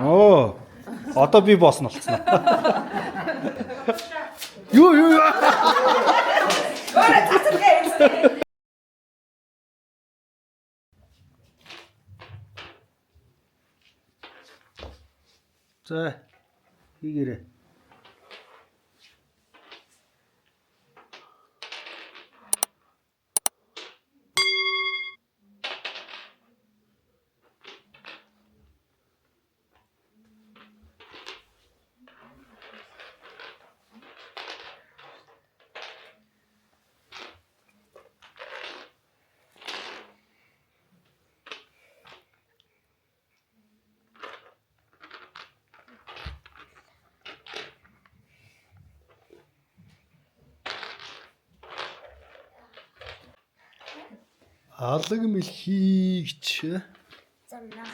Оо. Одоо би босс нь болцсон. Юу. Өөрөө тасалгаа. За. Хийгээрэй. Алаг мэлхийгч. Замнаа.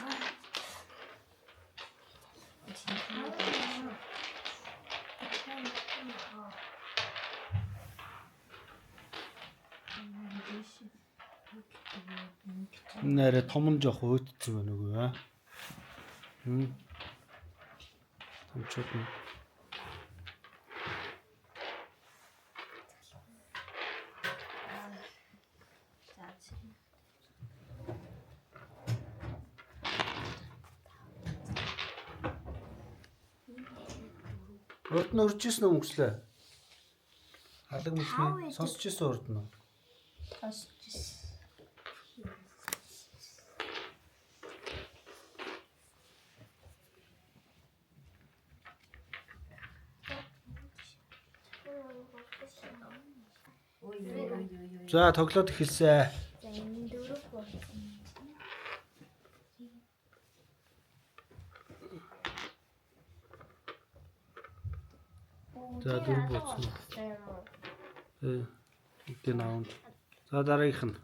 Нэрэ том нь жоох өөдцөг байна үгүй аа. Томчууд нь. Урд нь урж исэн үү өнгөслөө? Алаг мэлхий сонсч исэн урд нь. За тоглоод эхэлсэн. За энэ дөрөв болсон. За дөрөв болсон. Тэгтээ наавч. За дараагийнх нь.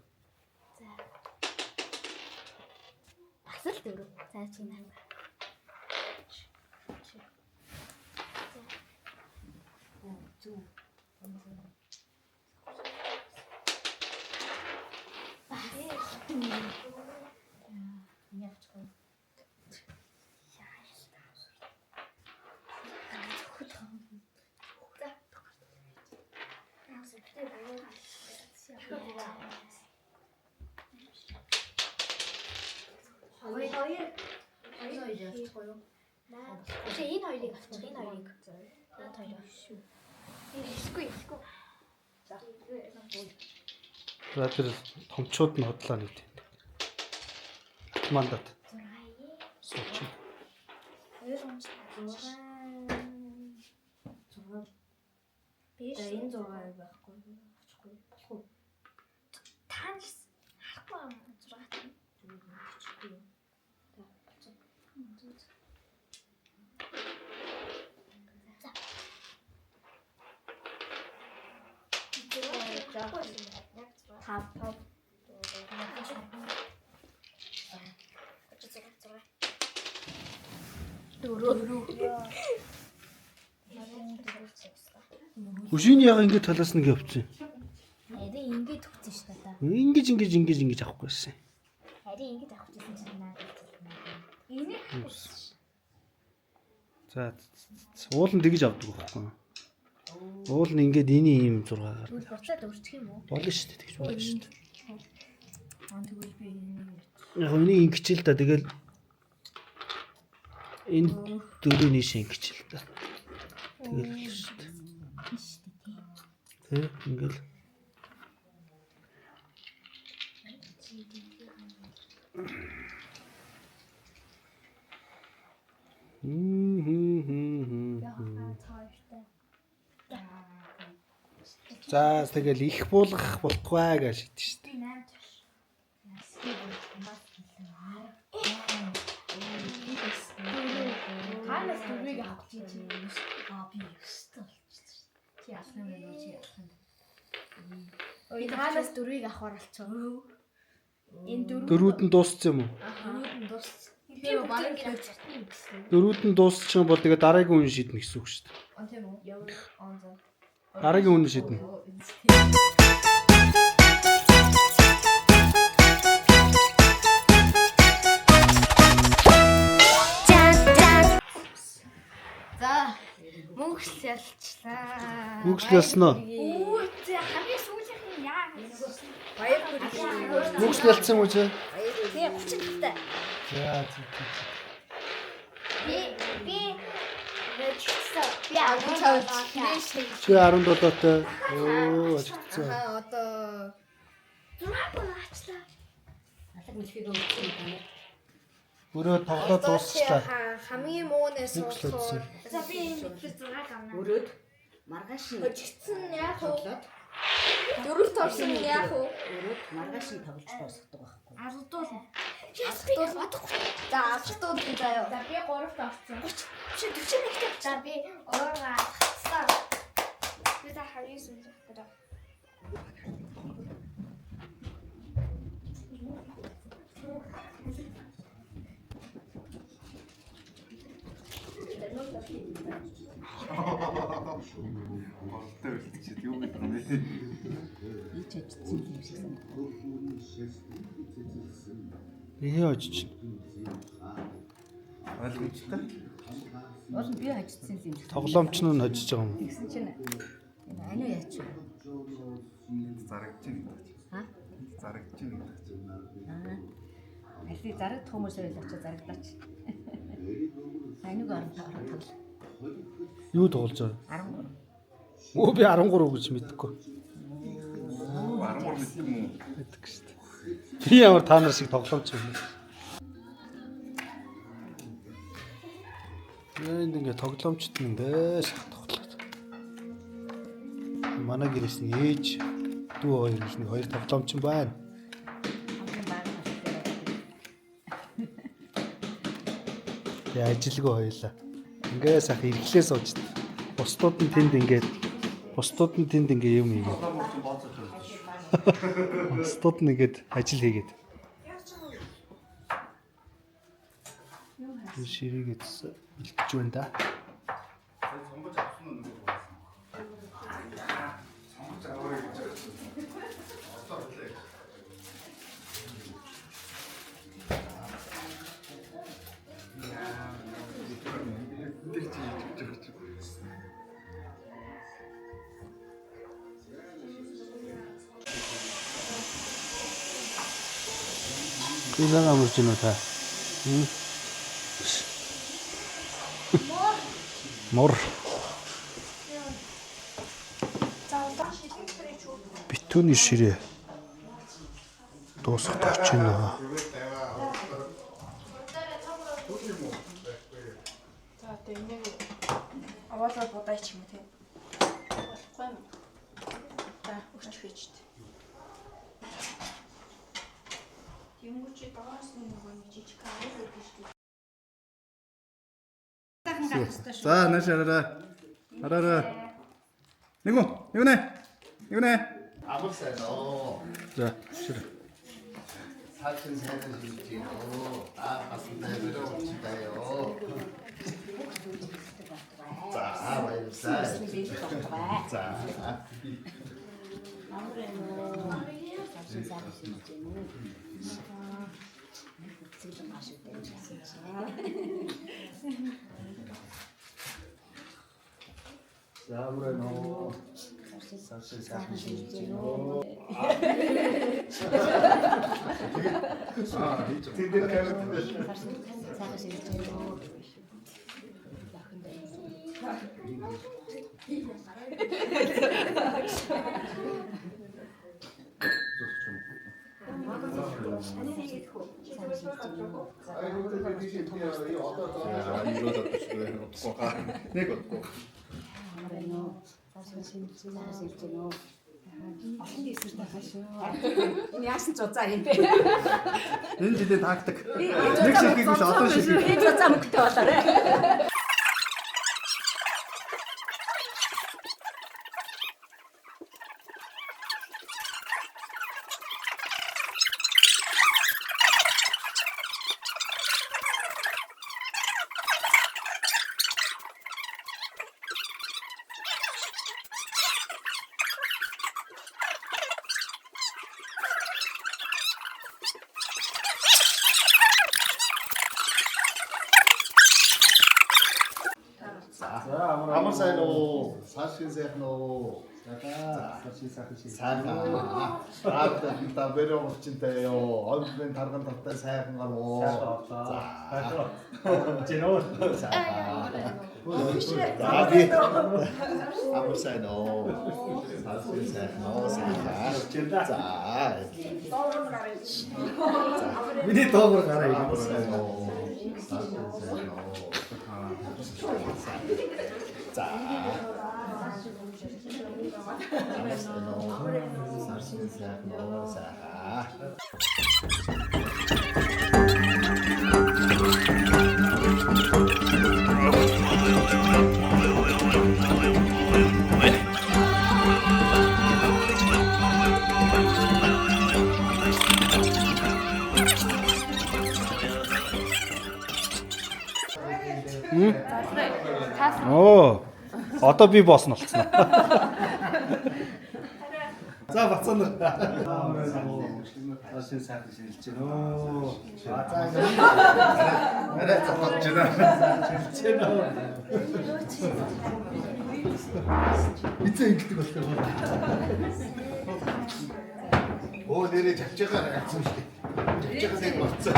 Бас л дөрөв. За чинь аа. Зүг. Энэ хоёрыг авчих. Энэ хоёрыг. Эсвэл. За тэр томчууд нь хотлоо нэг тийм. Мандат. Сууч. Биш. Энэ 6 байхгүй. Очихгүй. Болох уу? Таанч харахгүй 6 тань. Очихгүй. Хүшийн яг ингэж талаас нэг явчихсан. Харин ингэж төгсөн шүү дээ. Ингэж авахгүйсэн. Харин ингэж авах гэсэн чинь надад. За уул нь тэгж авдаг байхгүй. Уул нь ингээд эний ийм 6-аар. Буцаад өрчих юм уу? Болно шүү дээ тэгж болно шүү дээ. Тэгвэл би энийг Яг энийг ингэчил та тэгэл энэ дөрөв нийш ингэчил та. Тэгэл шүү дээ. Тэг ингээл За тэгэл их буулгах болохгүй гэж шийдэж шүү дээ. Танаас дөрвийг авах гэж байна. Би өстө болчихсон. Чи алхам байна уу? Чи алхам. Ой, танаас дөрвийг авахар болчихоо. Энэ Дөрүүд нь дууссан юм уу? дөрвүүд нь дууссан. Тэр бараг хэлж чадсан гэсэн. Дөрүүд нь дуусчих юм бол тэгээ дараагийн үн шийднэ гэсэн үг шүү дээ. Тийм үү? Он за. Дараагийн үн шийднэ. Google ялчлаа. Google ялсан уу? Оо за хамгийн сүүлийнх нь яа. Баяр хүрээ. Google ялсан юм уу чи? Тэгээ 30 тагтай. За. Би хэвчээ. Би авч Чи 17-той. Оо, ажигдсан. Одоо 6 гол аачлаа. алаг мэлхийг өгсөн юм. Өөрөө тоглоод дуусчлаа. Хамгийн муунаас Google ялсан. За би энэ 6 гамна. Өрөөд маргааш нь Хожигдсан яах вэ? тоглоод Дөрөв торсон яах вэ? өрөөд маргааш нь тоглож дуусгадаг байхгүй. Алдуул. Алдуул бодохгүй. За алдуул гэж заяа. За би 3-т орсон. 30 41-т. За би 3 алхсан. Би та харьяасан гэдэг. Болтой үлдчихэд юу гэдэг юм бэ? Ийч ажицсан юм шиг санагдав. Бие очиж. Ойлгомжтой. Бол би ажицсан юм шиг. Тоглоомч нь хожиж байгаа юм. Тэгсэн чинь энэ ани яач вэ? Зарагдчих юм гэж. Ха? Зарагдчих юм гэж. Аль зарагдах хүмүүсээр л очиж зарагдаач. Аниг орон тоглол. Юу тоглож байгаа? 13. Өө би 13 гэж мэдэхгүй. 13 мэдсэн юм уу? Мэддэг шүү дээ. Би ямар та нар шиг тоглоомч юм. Энд ингээ тоглоомчт нь ингээ тоглоод. Манай гэрээс нь ээж дүү хоёр нь хоёр тоглоомч байна. Хамгийн бага настай. Тэгээ ажилгүй хоёлаа. Ингээ сах ирэхлээ сууж. Бусдууд нь тэнд ингээ юм ийгээд. Бусдууд нь ингээд ажил хийгээд. Ширээгээд илтж байна да. Сонгож авсан нь нөгөө болсон. Сонгож аваарай гэж. Одоо хэлээ. Иlang амарч байна уу та? Мор. Битүүний ширээ. Дуусах тавч байна. За одоо энийг аваалал бодаач юм те. Болохгүй юм. За өгч хийж дээ. Юмгучи дагаас нөгөө нэг жижиг кавер өгч дээ. За, нааш хараарай. Хараарай. Нэгү нэ? 아무 새도 За, ширээ. 사춘 새는 줄지요. 아, 맞습니다. 들어옵시다요. 자, 와이사. 자, 아무래도 사실 사실 때는 지금 마실 때는 자, 아무래도 사실 사실지요. 아, 든든해요. 사실 때는 아, 이러다 또 죽어요. 꼬가. 내가 꼬가. 아무래도 사실 때는 олон дэсэр тахашгүй. Энэ яасан ч уцаа юм бэ? Энэ жилийн тактик. Нэг ширхэг биш одоо ширхэг. Энэ уцаа мөнгөтэй болоорой. Амар сайн уу? Саршин сайхан уу? Сайхан. Та бэрэ очинтэй ёо. Олбын тарган тавтай сайхан гаруу. Жинөө. Амар сайн уу? Саршин сайхан уу? За. Миний доогор гараа Амар ирэх. сайн уу? Саршин сайхан уу? За. Саршин сайхан уу? За. Оо. Одоо би босс нь болцсон. За бацсан нар. Саршин сайхан шилжиж гинөө. Арай цахалж байна. Эцэг ингэдэг болохоор. Оо нэрээ чавчаагаар гацсан шүү дээ. Чавчаагаа нэг болцсон.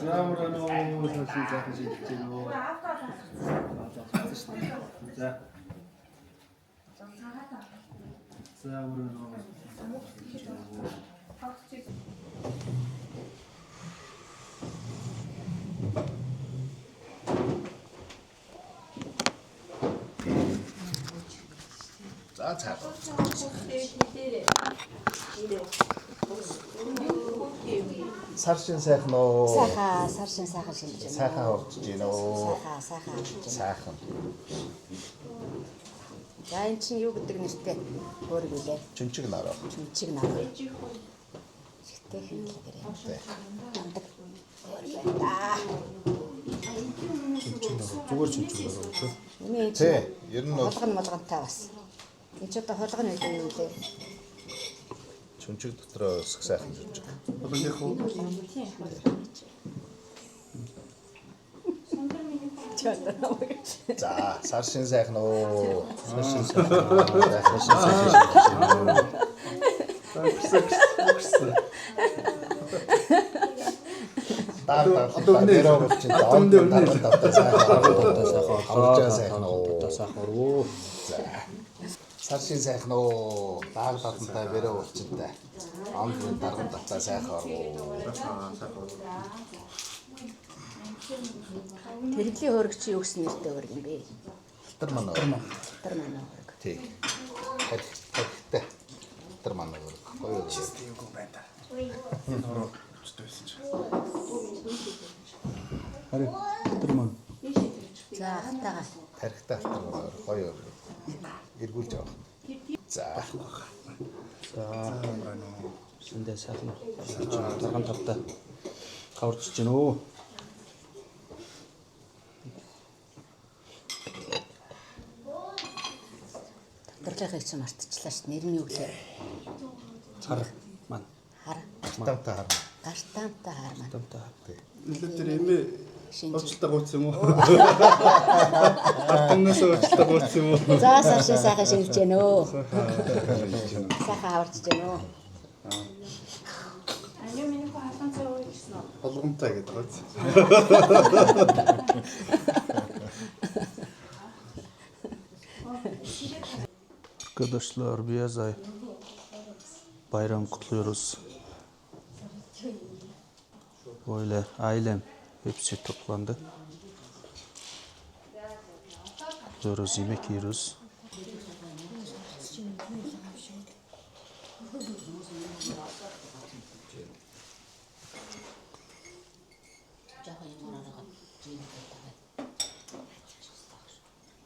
Заамрано саршин сайхан шилжиж гинөө. За. Заамрано. За цаа. Саршин сайхан уу? Саршин сайхан шилжиж байна. Сайхан орж гинөө. Сайхан шилжиж байна. Сайхан. За эн чинь юу гэдэг нэртэй өөр гэлээ. Чүнчиг нараа. Чүнчиг нар. Ихтэй хэлгээрээ. Намдаг. Зүгээр чүнчиг нараа үү? Миний Тэ, ер нь бол молгонтой бас. Энд ч одоо холгон үед юм лээ. чүнчиг дотроо өсөх сайхан чүнчиг. Болгоных уу? За, саршин сайхан уу? Саршин сайхан. Одоо нэр орж сайхан уу? Саршин сайхан уу? Дааг татантай бэрэ уулчтай. Амдрын дарган таттай сайхан уу? Тэрлийн хөрөгч юу гэсэн нэртэй хөрөг юм бэ? Тэр манай. Тэр манай хөрөг. Тий. Хэрэгтэй. Тэр манай хөрөг. Гоё юу байна та. Харин тэр маань. За хатагаа. Тарихтай хөрөг. Гоё юу. Эргүүлж авах. За. Сэндээ сайхан. Тарган тавтай. Каварч гинөө. Доторлынхаа хэсэг мартчихлаа ш. Нэр нь юу гэлээ? Хар маань. Хар. Тавтай хар. Гартаантай хар маань. Тавтай. Нэлээд тэр эмээ Шинж. уучлалтаа гуйсан юм уу? Артнаас уучлалтаа гуйсан юм уу? За саршин сайхан шилжиж гэнэ өө. Сайхан аварч гэнэ өө. Аниу миний хаалган цай уу гэсэн үү? Болгонтой гэдэг гоц. Arkadaşlar biraz ay bayram kutluyoruz. Böyle ailem hepsi toplandı. Kutluyoruz, yemek yiyoruz.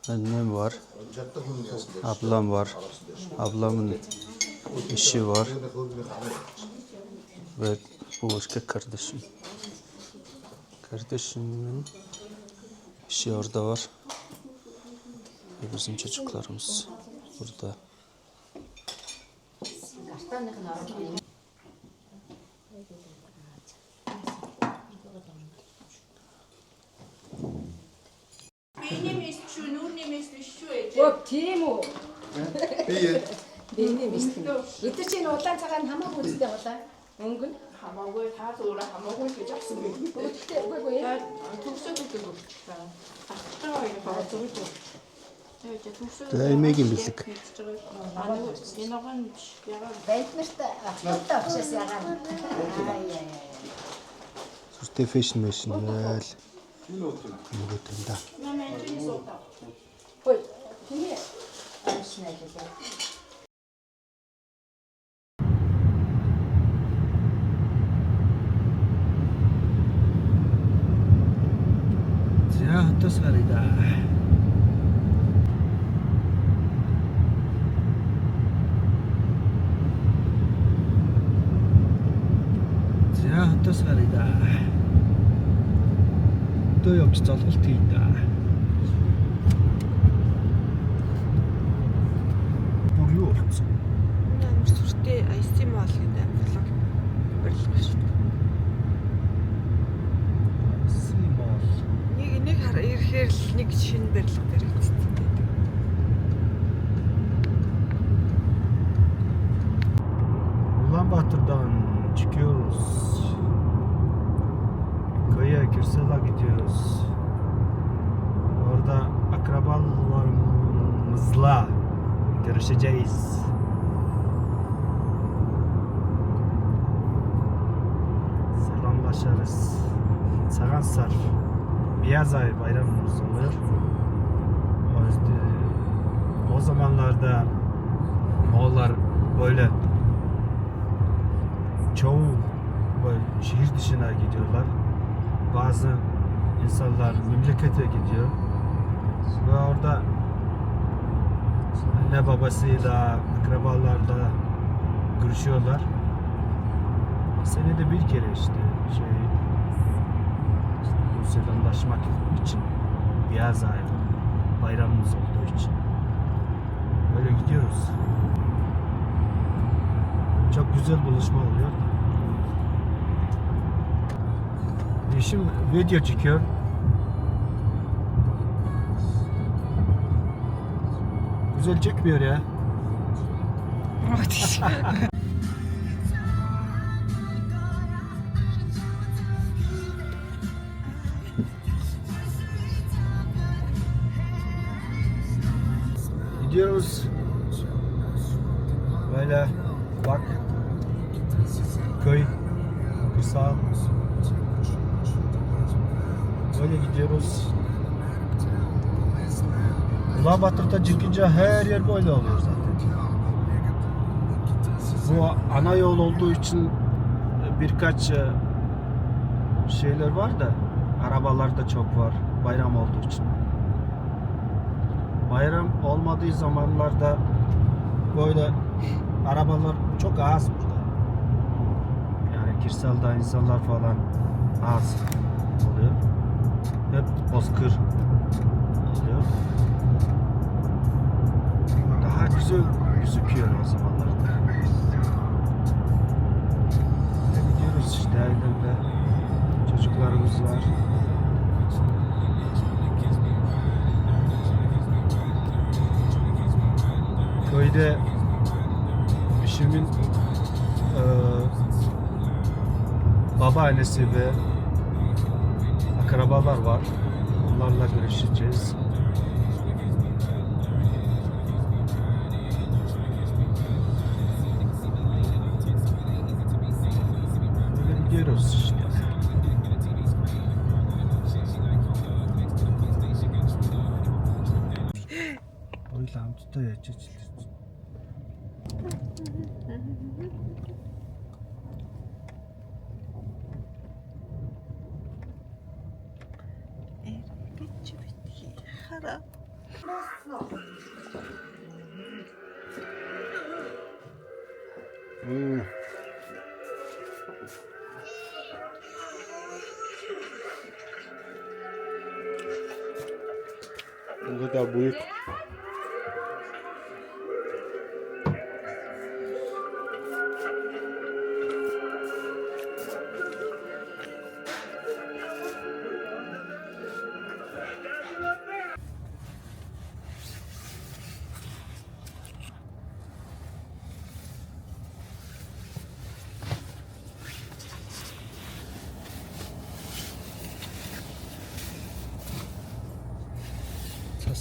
Annem var, ablam var, ablamın eşi var ve bu başka kardeşim. Kardeşimin eşi orada var ve bizim çocuklarımız burada. Станах нь орох. Биенэмээс шүү, нүүрнэмээс биш шүү ээ. Оо тийм үү. Бие. Бинэмээс тийм. Эдгээр чинь улаан цагаан хамаагүй үстэй болоо. Өнгө нь Хамаагүй та зүгээр хамаагүй гэж авсан бэ. өвдөлтөө үгүй ээ. Төгсөөд өгдөг үү? Ачтгаа ингэ баа зүгт. Тэгээд төгсөөд. За эмээгийн бэлэг. Энэ гон биш. Ягаад Байд нарт автотаа очиас яагаад. Сүртэй фэшн мэшн яал. Нөгөө тэнда. намайг энэ суудаа. Хөөе. Тийм ээ. Ашнаа гэлээ. За хотоос гарыг да. За хотоос гарыг да. Дөө явж золголт хий да. Бүр юу болцсон? Амар сүртэй IC моолын амглаг барилга шүү. Симол. Нэг ирэхээр л нэг шинэ барилга баригдсан байдаг. Улаанбаатардан çıkıyoruz. Köye Kürsal'a gidiyoruz. Orada akrabalarımızla görüşeceğiz. Selamlaşırız. Sagansar. Beyaz ay bayramımız oluyor. O zamanlarda Moğollar böyle çoğu böyle şehir dışına gidiyorlar. Bazı insanlar memlekete gidiyor. Ve orada anne babasıyla, akrabalarla görüşüyorlar. Senede bir kere işte bu selamlaşmak için Beyaz ay bayramımız olduğu için böyle gidiyoruz. Çok güzel buluşma oluyor. Eşim video çekiyor. Güzel çekmiyor ya. Gidiyoruz. Böyle bak. Köy. Kırsal. Böyle gidiyoruz. Ulaabatır'da çıkınca her yer böyle oluyor zaten. Bu ana yol olduğu için birkaç şeyler var da arabalar da çok var bayram olduğu için. Bayram olmadığı zamanlarda böyle arabalar çok az burada. Yani kırsalda insanlar falan az oluyor. Hep bozkır oluyor. Daha güzel gözüküyor o zamanlarda. Gidiyoruz işte ailemde. Çocuklarımız var. Köyde eşimin babaannesi ve akrabalar var. Onlarla görüşeceğiz. Böyle gidiyoruz işte. Öyle amcada ya çeçildi. Bu kadar büyük.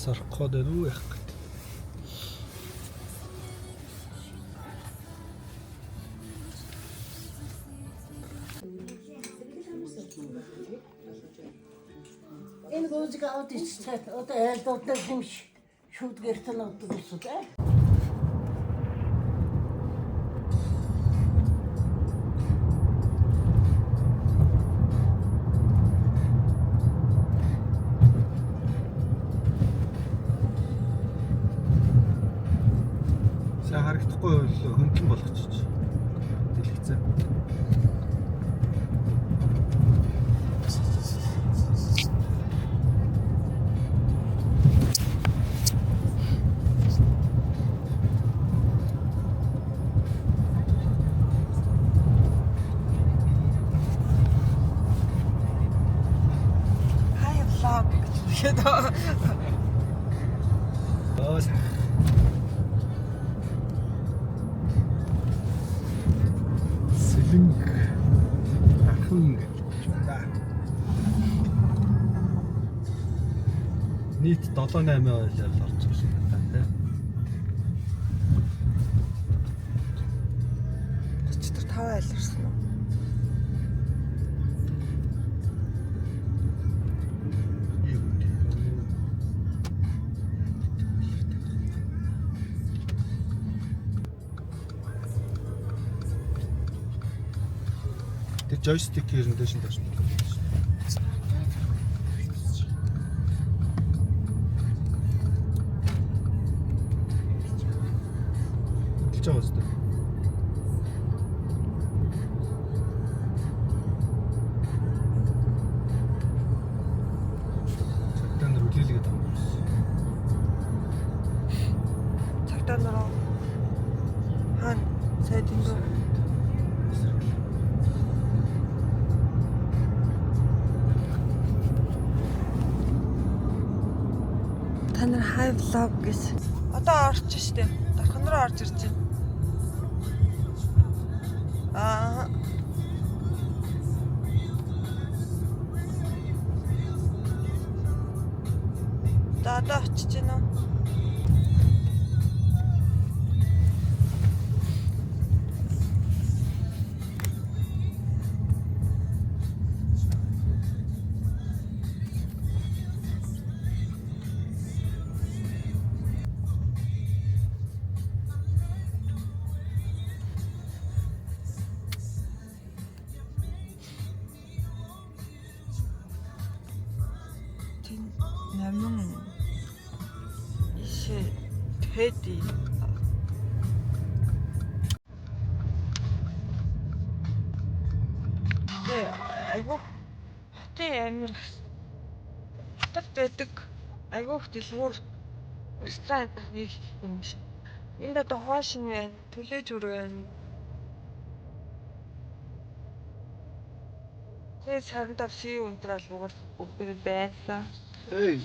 орох гээд байна уу яах гээд. Энэ гүйцэг аваад иччихээ. Одоо айлдуудаа хэмш шүдгэрт нь авдаг гэсэн тийм. Сайн харагдахгүй бол хөндлөн болгочих. Дэлгэцээ. Хай влог гэдэг. Оо сайн. Сэлэнг ахын гэж байна. Нийт 7-8 ойлол орж байгаа шиг байна тийм. 35 айларсан уу? Тэг joystick ерэн дэш нь тооч. Хэлж байгаа зү. Цагтаа нэр үлээлгээд байгаа юм шиг. Цагтаа нөрөө хаана сайд юм бэ? Та нар хай влог гэж. Одоо орч штэ. Дархан руу орж ирж байна. Аа. Одоо очиж байна уу? Намын ишээ тэди айгу тэ амир хатад байдаг айгу дэлгүүр ресторан нэг юм шиг. Энд одоо хоош нь байна, төлөөж өргөн. Тэгээ сарандаа фи унтрал угар байсан. Эй.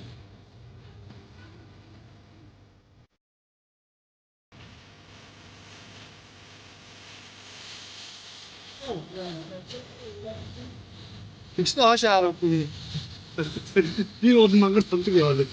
Тэгснэ хаашаа авах би. Би бол мангар тулдаг яваад.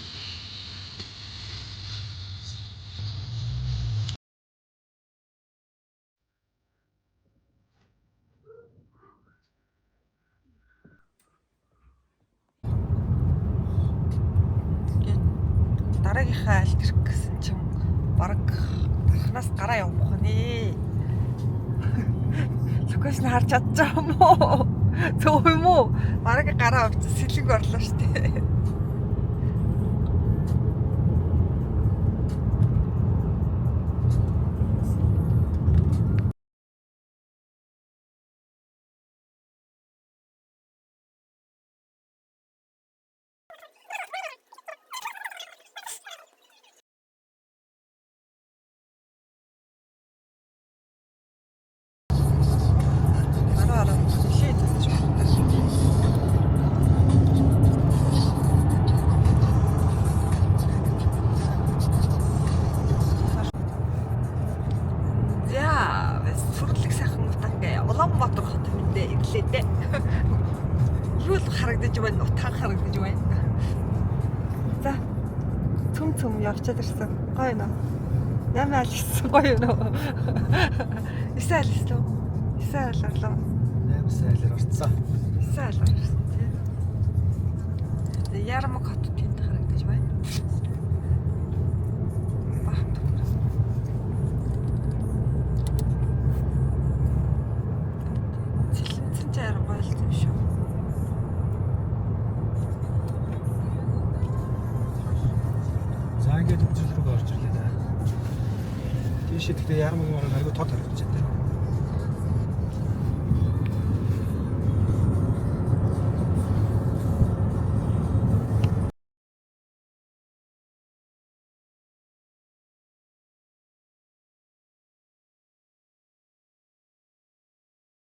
Дараагийнхаа альт ирэх гэсэн чинь бараг гарахнаас гараа явах нэ. Локейшн харж чадчих юм уу? Зөв юм уу? Бараг гараа авч сэлэг орлоо штэ. Улаанбаатар хот мэдээ ирлээ дээ. Юу л харагдаж байна, утхан харагдаж байна. За. цөм явчихад ирсэн. Гоё нөө. Ямар алсан гоё нөө. Исэл алсан. Исэл аллаа. 8 сайлаар орцсон. Исэл алсан тий. Тэгээ Ярмаг хот тэнд харагдаж байна. Цэлэнцэн жаар гойлсон юм шүү. За ингээд үзэл рүү орж ирлээ да. Тийш ихтэй ярмаг морог айгу тод харагдаж байна.